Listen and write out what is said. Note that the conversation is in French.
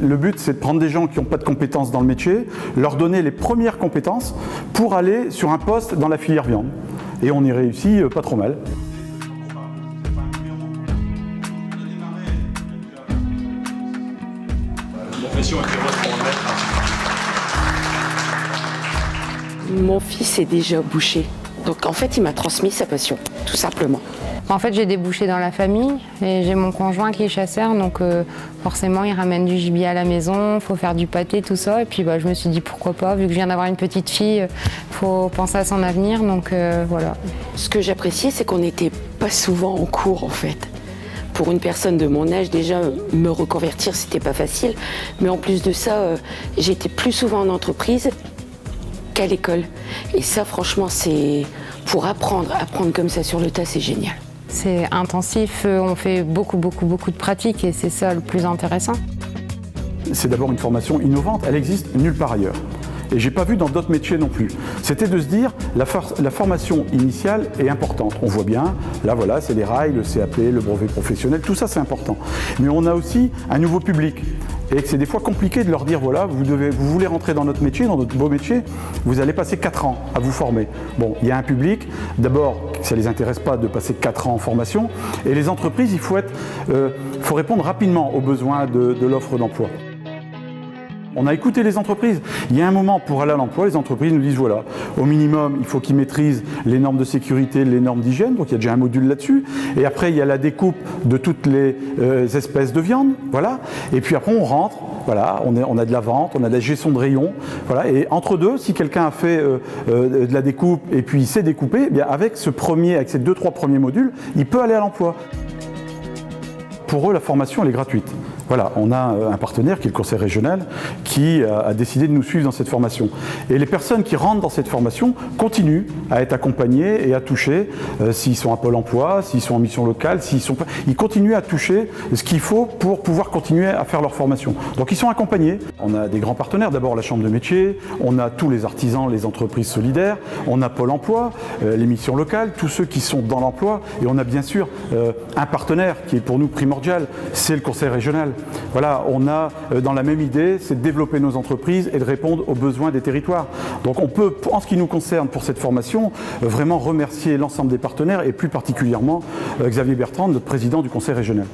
Le but, c'est de prendre des gens qui n'ont pas de compétences dans le métier, leur donner les premières compétences pour aller sur un poste dans la filière viande. Et on y réussit pas trop mal. Mon fils est déjà boucher. Donc en fait, il m'a transmis sa passion, tout simplement. En fait, j'ai des bouchers dans la famille et j'ai mon conjoint qui est chasseur, donc forcément, il ramène du gibier à la maison, il faut faire du pâté, tout ça. Et puis je me suis dit pourquoi pas, vu que je viens d'avoir une petite fille, il faut penser à son avenir, donc voilà. Ce que j'appréciais, c'est qu'on n'était pas souvent en cours en fait. Pour une personne de mon âge, déjà, me reconvertir, c'était pas facile. Mais en plus de ça, j'étais plus souvent en entreprise qu'à l'école. Et ça, franchement, c'est pour apprendre comme ça sur le tas, c'est génial. C'est intensif, on fait beaucoup de pratiques et c'est ça le plus intéressant. C'est d'abord une formation innovante, elle existe nulle part ailleurs. Et j'ai pas vu dans d'autres métiers non plus. C'était de se dire, la formation initiale est importante. On voit bien, là voilà, c'est les rails, le CAP, le brevet professionnel, tout ça c'est important. Mais on a aussi un nouveau public. Et que c'est des fois compliqué de leur dire, voilà, vous voulez rentrer dans notre métier, dans notre beau métier, vous allez passer 4 ans à vous former. Bon, il y a un public, d'abord, ça ne les intéresse pas de passer 4 ans en formation. Et les entreprises, il faut répondre rapidement aux besoins de l'offre d'emploi. On a écouté les entreprises. Il y a un moment pour aller à l'emploi, les entreprises nous disent voilà, au minimum, il faut qu'ils maîtrisent les normes de sécurité, les normes d'hygiène, donc il y a déjà un module là-dessus. Et après, il y a la découpe de toutes les espèces de viande, voilà. Et puis après, on rentre, voilà, on a de la vente, on a de la gestion de rayon, voilà. Et entre deux, si quelqu'un a fait de la découpe et puis il sait découper, eh bien avec ces 2-3 premiers modules, il peut aller à l'emploi. Pour eux, la formation, elle est gratuite. Voilà, on a un partenaire qui est le Conseil régional qui a décidé de nous suivre dans cette formation. Et les personnes qui rentrent dans cette formation continuent à être accompagnées et à toucher, s'ils sont à Pôle emploi, s'ils sont en mission locale, ils continuent à toucher ce qu'il faut pour pouvoir continuer à faire leur formation. Donc ils sont accompagnés. On a des grands partenaires, d'abord la Chambre de métier, on a tous les artisans, les entreprises solidaires, on a Pôle emploi, les missions locales, tous ceux qui sont dans l'emploi, et on a bien sûr un partenaire qui est pour nous primordial, c'est le Conseil régional. Voilà, on a dans la même idée, c'est de développer nos entreprises et de répondre aux besoins des territoires. Donc on peut, en ce qui nous concerne pour cette formation, vraiment remercier l'ensemble des partenaires et plus particulièrement Xavier Bertrand, notre président du Conseil régional.